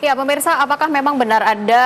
Ya, pemirsa, apakah memang benar ada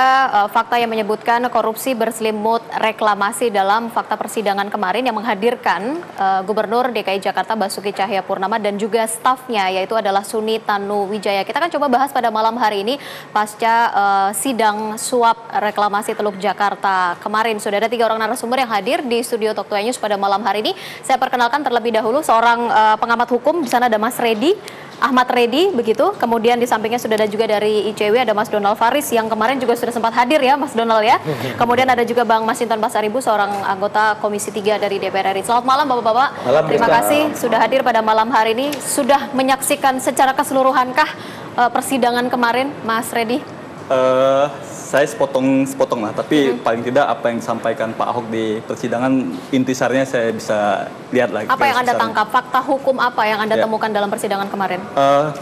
fakta yang menyebutkan korupsi berselimut reklamasi dalam fakta persidangan kemarin yang menghadirkan Gubernur DKI Jakarta Basuki Cahayapurnama dan juga stafnya, yaitu adalah Suni Tanuwijaya. Kita akan coba bahas pada malam hari ini pasca sidang suap reklamasi Teluk Jakarta kemarin. Sudah ada 3 orang narasumber yang hadir di studio Talk to News pada malam hari ini. Saya perkenalkan terlebih dahulu seorang pengamat hukum. Di sana ada Mas Reddy, Ahmad Reddy, begitu. Kemudian di sampingnya sudah ada juga dari ICW ada Mas Donald Faris yang kemarin juga sudah sempat hadir ya, Mas Donald ya. Kemudian ada juga Bang Masinton Pasaribu, seorang anggota Komisi 3 dari DPR RI. Selamat malam Bapak-bapak. Terima kasih sudah hadir pada malam hari ini. Sudah menyaksikan secara keseluruhankah persidangan kemarin, Mas Reddy? Saya sepotong lah, tapi paling tidak apa yang disampaikan Pak Ahok di persidangan intisarinya saya bisa lihat lagi. Apa yang Anda tangkap? Fakta hukum apa yang Anda temukan dalam persidangan kemarin?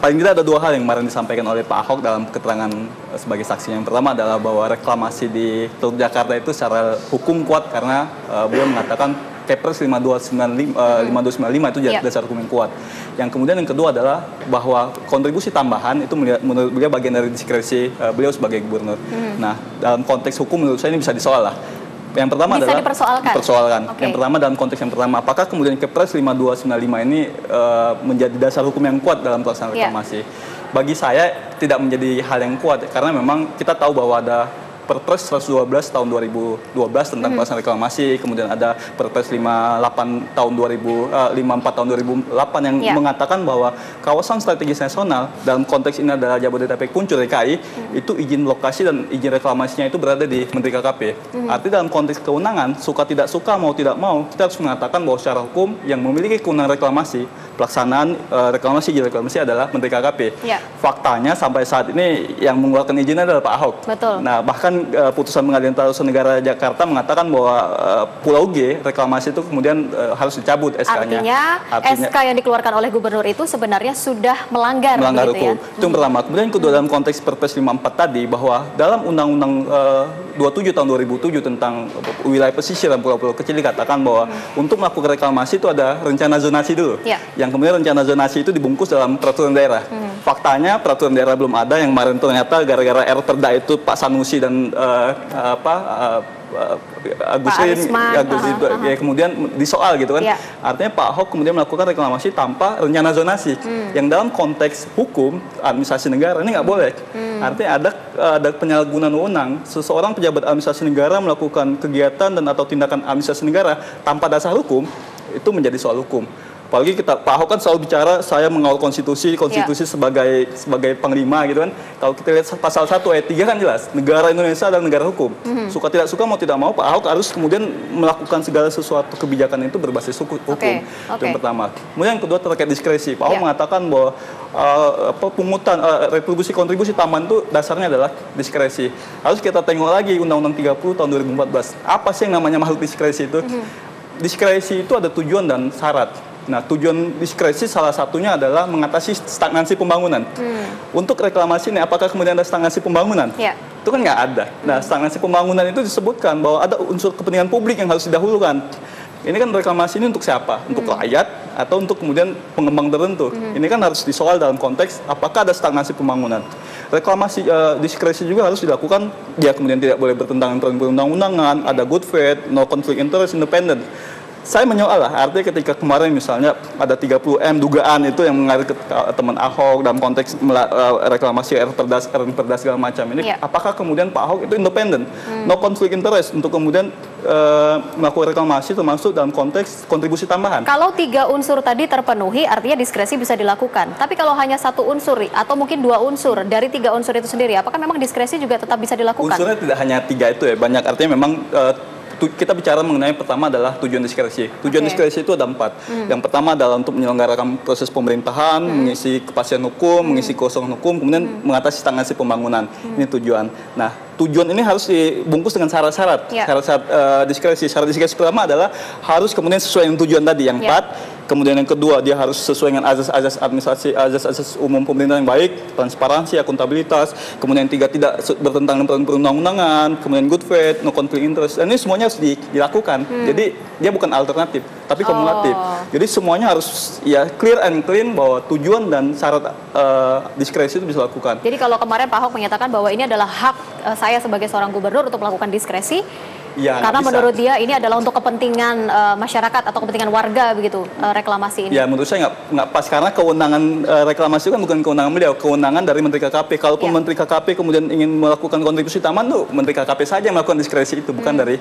Paling tidak ada 2 hal yang kemarin disampaikan oleh Pak Ahok dalam keterangan sebagai saksi. Yang pertama adalah bahwa reklamasi di Teluk Jakarta itu secara hukum kuat karena beliau mengatakan Kepres 5295 itu dasar hukum yang kuat. Yang kemudian yang kedua adalah bahwa kontribusi tambahan itu menurut beliau bagian dari diskresi beliau sebagai gubernur. Nah, dalam konteks hukum menurut saya ini bisa disoal lah. Yang pertama bisa adalah dipersoalkan. Okay. Yang pertama dalam konteks yang pertama, apakah kemudian Kepres 5295 ini menjadi dasar hukum yang kuat dalam pelaksanaan reklamasi? Bagi saya tidak menjadi hal yang kuat karena memang kita tahu bahwa ada Perpres 112 tahun 2012 tentang pelaksanaan reklamasi, kemudian ada Perpres 54 tahun 2008 yang mengatakan bahwa kawasan strategis nasional dalam konteks ini adalah Jabodetabek Puncur DKI itu izin lokasi dan izin reklamasinya itu berada di Menteri KKP. Artinya dalam konteks kewenangan suka tidak suka mau tidak mau kita harus mengatakan bahwa secara hukum yang memiliki kewenangan reklamasi pelaksanaan izin reklamasi adalah Menteri KKP. Faktanya sampai saat ini yang mengeluarkan izinnya adalah Pak Ahok. Betul. Nah, bahkan putusan Pengadilan Tata Usaha Negara Jakarta mengatakan bahwa Pulau G reklamasi itu kemudian harus dicabut SK-nya. Artinya SK yang dikeluarkan oleh gubernur itu sebenarnya sudah melanggar hukum. Itu yang pertama. Kemudian kedua dalam konteks Perpres 54 tadi bahwa dalam Undang-Undang 27 tahun 2007 tentang wilayah pesisir dan pulau-pulau kecil dikatakan bahwa untuk melakukan reklamasi itu ada rencana zonasi dulu. Yang kemudian rencana zonasi itu dibungkus dalam peraturan daerah. Faktanya peraturan daerah belum ada, yang kemarin ternyata gara-gara Perda itu Pak Sanusi dan Agus kemudian disoal gitu kan. Artinya Pak Ahok kemudian melakukan reklamasi tanpa rencana zonasi. Yang dalam konteks hukum administrasi negara ini nggak boleh. Artinya ada penyalahgunaan wewenang. Seseorang pejabat administrasi negara melakukan kegiatan dan atau tindakan administrasi negara tanpa dasar hukum itu menjadi soal hukum. Apalagi Pak Ahok kan selalu bicara saya mengawal konstitusi sebagai panglima gitu kan. Kalau kita lihat pasal 1 ayat 3 kan jelas, negara Indonesia adalah negara hukum. Suka tidak suka mau tidak mau Pak Ahok harus kemudian melakukan segala sesuatu kebijakan itu berbasis hukum. Itu yang pertama. Kemudian yang kedua terkait diskresi. Pak Ahok mengatakan bahwa pungutan retribusi kontribusi tambahan itu dasarnya adalah diskresi. Harus kita tengok lagi Undang-Undang 30 tahun 2014. Apa sih yang namanya makhluk diskresi itu? Diskresi itu ada tujuan dan syarat. Nah, tujuan diskresi salah satunya adalah mengatasi stagnansi pembangunan. Untuk reklamasi ini, apakah kemudian ada stagnansi pembangunan? Itu kan nggak ada. Nah, stagnansi pembangunan itu disebutkan bahwa ada unsur kepentingan publik yang harus didahulukan. Ini kan reklamasi ini untuk siapa? Untuk rakyat atau untuk kemudian pengembang tertentu? Ini kan harus disoal dalam konteks apakah ada stagnansi pembangunan. Reklamasi diskresi juga harus dilakukan, dia kemudian tidak boleh bertentangan dengan perundang-undangan, ada good faith, no conflict interest, independent. Saya menyoal lah, artinya ketika kemarin misalnya ada 30M dugaan itu yang mengalir ke teman Ahok dalam konteks reklamasi Perda segala macam ini, apakah kemudian Pak Ahok itu independen, no conflict interest untuk kemudian melakukan reklamasi termasuk dalam konteks kontribusi tambahan? Kalau 3 unsur tadi terpenuhi, artinya diskresi bisa dilakukan. Tapi kalau hanya 1 unsur atau mungkin 2 unsur dari 3 unsur itu sendiri, apakah memang diskresi juga tetap bisa dilakukan? Unsurnya tidak hanya 3 itu ya, banyak. Artinya memang kita bicara mengenai pertama adalah tujuan diskresi. Tujuan diskresi itu ada 4. Yang pertama adalah untuk menyelenggarakan proses pemerintahan, mengisi kepastian hukum, mengisi kekosongan hukum, kemudian mengatasi stagnasi pembangunan. Ini tujuan. Nah, tujuan ini harus dibungkus dengan syarat-syarat. Syarat-syarat diskresi. Syarat diskresi pertama adalah harus kemudian sesuai dengan tujuan tadi. Yang 4, Kemudian yang kedua, dia harus sesuai dengan azas-azas administrasi, azas-azas umum pemerintah yang baik, transparansi, akuntabilitas. Kemudian yang tiga, tidak bertentangan dengan perundang-undangan. Kemudian good faith, no conflict interest. Dan ini semuanya harus dilakukan. Jadi dia bukan alternatif, tapi kumulatif. Jadi semuanya harus ya clear and clean bahwa tujuan dan syarat diskresi itu bisa dilakukan. Jadi kalau kemarin Pak Ahok menyatakan bahwa ini adalah hak saya sebagai seorang gubernur untuk melakukan diskresi, ya, karena menurut dia ini adalah untuk kepentingan masyarakat atau kepentingan warga begitu, reklamasi ini. Ya, menurut saya nggak pas, karena kewenangan reklamasi kan bukan kewenangan beliau, kewenangan dari Menteri KKP. Kalaupun Menteri KKP kemudian ingin melakukan kontribusi tambahan tuh Menteri KKP saja yang melakukan diskresi itu, bukan dari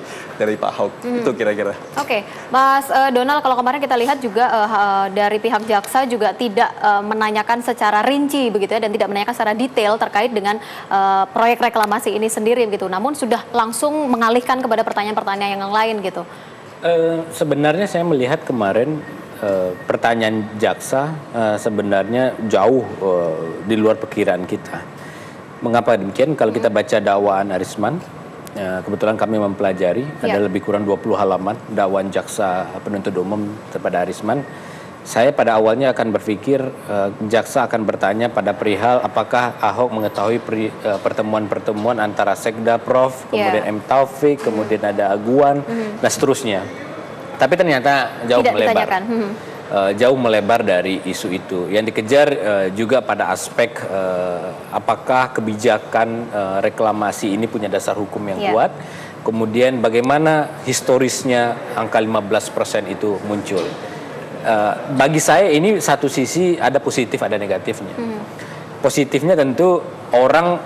Pak Ahok. Itu kira-kira. Oke, Mas Donald, kalau kemarin kita lihat juga dari pihak jaksa juga tidak menanyakan secara rinci begitu ya, dan tidak menanyakan secara detail terkait dengan proyek reklamasi ini sendiri begitu. Namun sudah langsung mengalihkan kepada pertanyaan-pertanyaan yang lain gitu. Sebenarnya saya melihat kemarin pertanyaan jaksa sebenarnya jauh di luar perkiraan kita. Mengapa demikian? Kalau kita baca dakwaan Arisman, kebetulan kami mempelajari, ada lebih kurang 20 halaman dakwaan jaksa penuntut umum kepada Arisman. Saya pada awalnya akan berpikir jaksa akan bertanya pada perihal apakah Ahok mengetahui pertemuan-pertemuan antara Sekda Prof, kemudian M. Taufik, kemudian ada Aguan, dan seterusnya. Tapi ternyata jauh melebar. Jauh melebar dari isu itu. Yang dikejar juga pada aspek apakah kebijakan reklamasi ini punya dasar hukum yang kuat. Kemudian bagaimana historisnya angka 15% itu muncul. Bagi saya ini satu sisi ada positif ada negatifnya. Positifnya tentu orang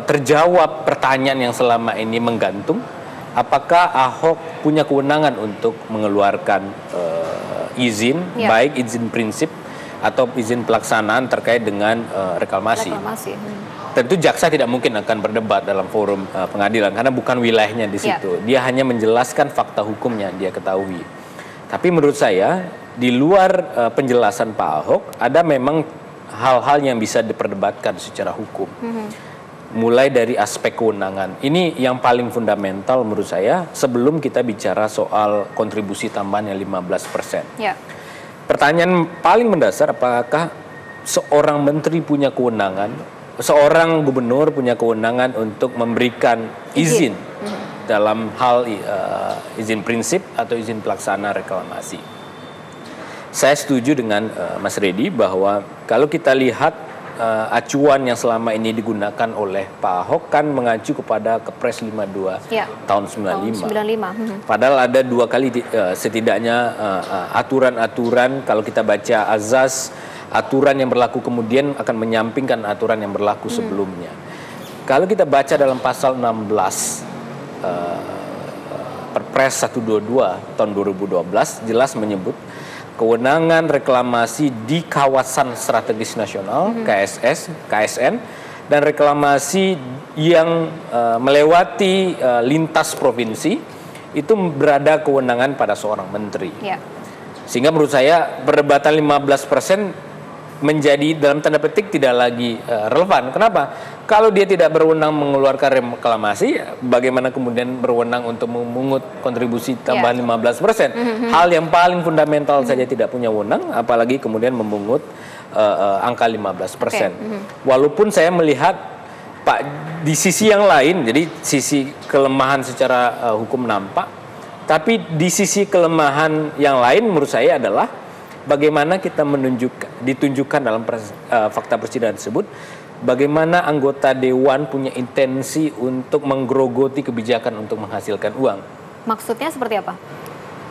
terjawab pertanyaan yang selama ini menggantung, apakah Ahok punya kewenangan untuk mengeluarkan izin, baik izin prinsip atau izin pelaksanaan terkait dengan reklamasi. Tentu jaksa tidak mungkin akan berdebat dalam forum pengadilan karena bukan wilayahnya di situ. Dia hanya menjelaskan fakta hukumnya dia ketahui. Tapi menurut saya di luar penjelasan Pak Ahok ada memang hal-hal yang bisa diperdebatkan secara hukum. Mulai dari aspek kewenangan. Ini yang paling fundamental menurut saya sebelum kita bicara soal kontribusi tambahan yang 15%. Pertanyaan paling mendasar, apakah seorang menteri punya kewenangan, seorang gubernur punya kewenangan untuk memberikan izin dalam hal izin prinsip atau izin pelaksana reklamasi. Saya setuju dengan Mas Reddy bahwa kalau kita lihat acuan yang selama ini digunakan oleh Pak Ahok kan mengacu kepada Kepres 52 tahun 95. Padahal ada dua kali setidaknya aturan-aturan, kalau kita baca azas, aturan yang berlaku kemudian akan menyampingkan aturan yang berlaku sebelumnya. Kalau kita baca dalam pasal 16 Perpres 122 tahun 2012 jelas menyebut kewenangan reklamasi di kawasan strategis nasional KSN dan reklamasi yang melewati lintas provinsi itu berada kewenangan pada seorang menteri. Sehingga menurut saya perdebatan 15% menjadi dalam tanda petik tidak lagi relevan. Kenapa? Kalau dia tidak berwenang mengeluarkan reklamasi, bagaimana kemudian berwenang untuk memungut kontribusi tambahan 15%? Hal yang paling fundamental saja tidak punya wenang, apalagi kemudian memungut angka 15%. Walaupun saya melihat Pak di sisi yang lain, jadi sisi kelemahan secara hukum nampak, tapi di sisi kelemahan yang lain menurut saya adalah bagaimana kita ditunjukkan dalam fakta persidangan tersebut, bagaimana anggota dewan punya intensi untuk menggerogoti kebijakan untuk menghasilkan uang. Maksudnya seperti apa?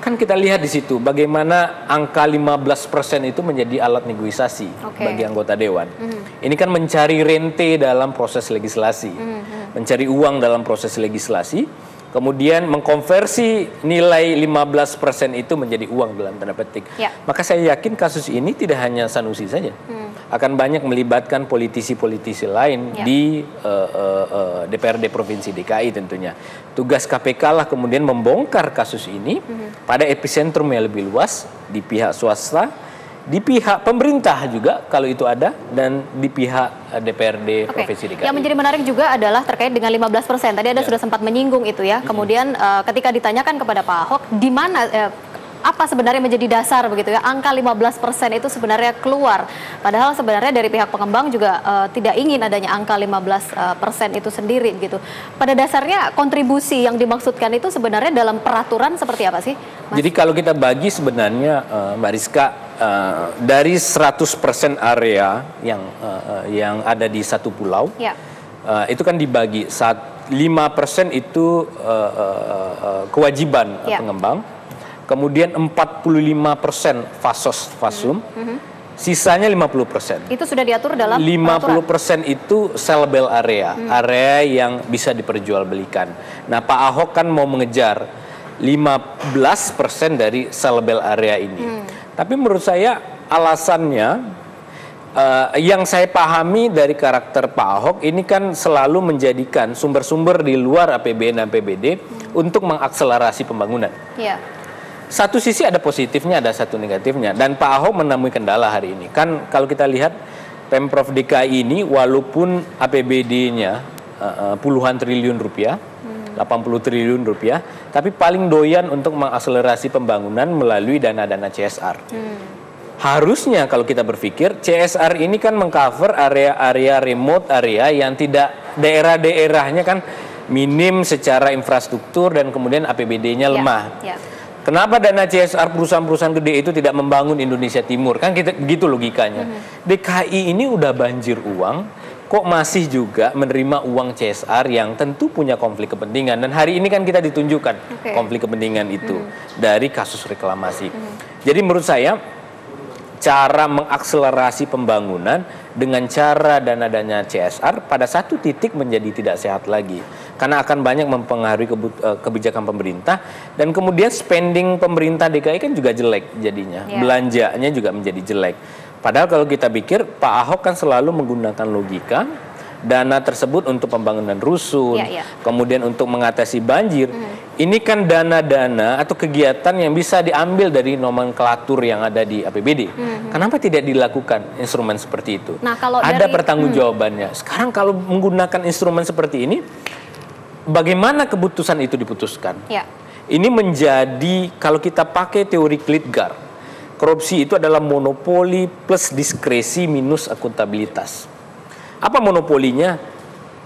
Kan kita lihat di situ bagaimana angka 15% itu menjadi alat negosiasi bagi anggota dewan. Ini kan mencari rente dalam proses legislasi, mencari uang dalam proses legislasi. Kemudian mengkonversi nilai 15% itu menjadi uang dalam tanda petik. Maka saya yakin kasus ini tidak hanya Sanusi saja. Akan banyak melibatkan politisi-politisi lain di DPRD Provinsi DKI tentunya. Tugas KPK lah kemudian membongkar kasus ini pada epicentrum yang lebih luas di pihak swasta, di pihak pemerintah juga kalau itu ada, dan di pihak DPRD Provinsi DKI. Yang menjadi menarik juga adalah terkait dengan 15%. Tadi Anda sudah sempat menyinggung itu ya. Kemudian ketika ditanyakan kepada Pak Ahok, di mana apa sebenarnya menjadi dasar begitu ya angka 15% itu sebenarnya keluar. Padahal sebenarnya dari pihak pengembang juga tidak ingin adanya angka 15% itu sendiri gitu. Pada dasarnya kontribusi yang dimaksudkan itu sebenarnya dalam peraturan seperti apa sih, Mas? Jadi kalau kita bagi sebenarnya Mbak Rizka, dari 100% area yang ada di satu pulau, ya. Itu kan dibagi 5% itu kewajiban pengembang, kemudian 45% fasum, sisanya 50%. Itu sudah diatur dalam 50% itu sellable area, area yang bisa diperjualbelikan. Nah, Pak Ahok kan mau mengejar 15% dari sellable area ini. Tapi menurut saya alasannya, yang saya pahami dari karakter Pak Ahok ini kan selalu menjadikan sumber-sumber di luar APBN dan APBD untuk mengakselerasi pembangunan. Ya. Satu sisi ada positifnya, ada satu negatifnya. Dan Pak Ahok menemui kendala hari ini. Kan kalau kita lihat Pemprov DKI ini walaupun APBD-nya puluhan triliun rupiah, 80 triliun rupiah, tapi paling doyan untuk mengakselerasi pembangunan melalui dana-dana CSR. Harusnya kalau kita berpikir CSR ini kan mengcover area-area remote area yang tidak daerah-daerahnya kan minim secara infrastruktur dan kemudian APBD-nya lemah. Kenapa dana CSR perusahaan-perusahaan gede itu tidak membangun Indonesia Timur? Kan kita begitu logikanya. DKI ini udah banjir uang, kok masih juga menerima uang CSR yang tentu punya konflik kepentingan. Dan hari ini kan kita ditunjukkan konflik kepentingan itu dari kasus reklamasi. Jadi menurut saya cara mengakselerasi pembangunan dengan cara dana-dana CSR pada satu titik menjadi tidak sehat lagi. Karena akan banyak mempengaruhi kebijakan pemerintah dan kemudian spending pemerintah DKI kan juga jelek jadinya. Belanjanya juga menjadi jelek. Padahal kalau kita pikir Pak Ahok kan selalu menggunakan logika dana tersebut untuk pembangunan rusun, kemudian untuk mengatasi banjir. Ini kan dana-dana atau kegiatan yang bisa diambil dari nomenklatur yang ada di APBD. Kenapa tidak dilakukan instrumen seperti itu? Nah, kalau ada pertanggungjawabannya. Sekarang kalau menggunakan instrumen seperti ini, bagaimana keputusan itu diputuskan? Ini menjadi, kalau kita pakai teori Klitgar, korupsi itu adalah monopoli plus diskresi minus akuntabilitas. Apa monopolinya?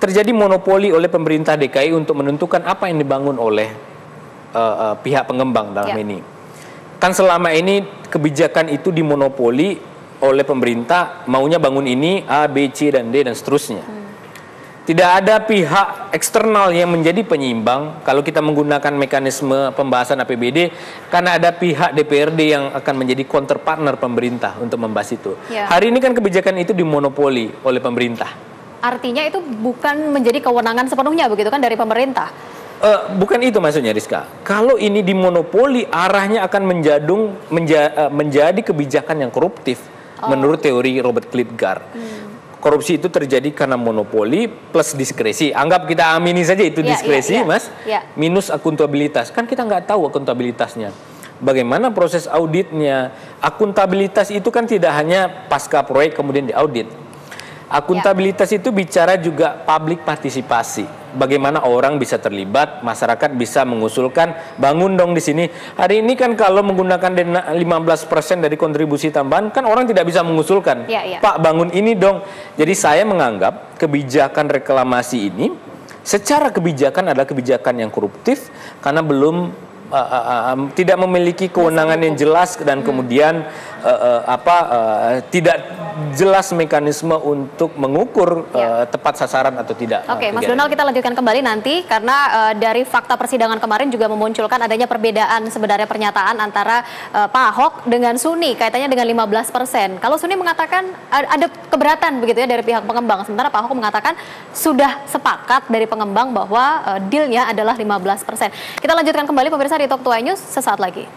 Terjadi monopoli oleh pemerintah DKI untuk menentukan apa yang dibangun oleh pihak pengembang dalam ini. Kan selama ini kebijakan itu dimonopoli oleh pemerintah, maunya bangun ini A, B, C, dan D, dan seterusnya. Tidak ada pihak eksternal yang menjadi penyeimbang kalau kita menggunakan mekanisme pembahasan APBD, karena ada pihak DPRD yang akan menjadi counterpartner pemerintah untuk membahas itu. Hari ini kan kebijakan itu dimonopoli oleh pemerintah. Artinya itu bukan menjadi kewenangan sepenuhnya begitu kan dari pemerintah? Bukan itu maksudnya, Rizka. Kalau ini dimonopoli, arahnya akan menjadi kebijakan yang koruptif menurut teori Robert Klitgar. Korupsi itu terjadi karena monopoli plus diskresi. Anggap kita amini saja itu diskresi, Mas. Minus akuntabilitas. Kan kita nggak tahu akuntabilitasnya. Bagaimana proses auditnya? Akuntabilitas itu kan tidak hanya pasca proyek kemudian diaudit. Akuntabilitas itu bicara juga public partisipasi. Bagaimana orang bisa terlibat, masyarakat bisa mengusulkan, bangun dong di sini. Hari ini kan kalau menggunakan dana 15% dari kontribusi tambahan, kan orang tidak bisa mengusulkan. Pak, bangun ini dong. Jadi saya menganggap kebijakan reklamasi ini secara kebijakan adalah kebijakan yang koruptif karena belum tidak memiliki kewenangan yang jelas dan kemudian tidak jelas mekanisme untuk mengukur tepat sasaran atau tidak. Oke, Mas Donald, kita lanjutkan kembali nanti karena dari fakta persidangan kemarin juga memunculkan adanya perbedaan sebenarnya pernyataan antara Pak Ahok dengan Suni kaitannya dengan 15%. Kalau Suni mengatakan ada keberatan begitu ya dari pihak pengembang, sementara Pak Ahok mengatakan sudah sepakat dari pengembang bahwa dealnya adalah 15%. Kita lanjutkan kembali pemirsa di Talk 2 News sesaat lagi.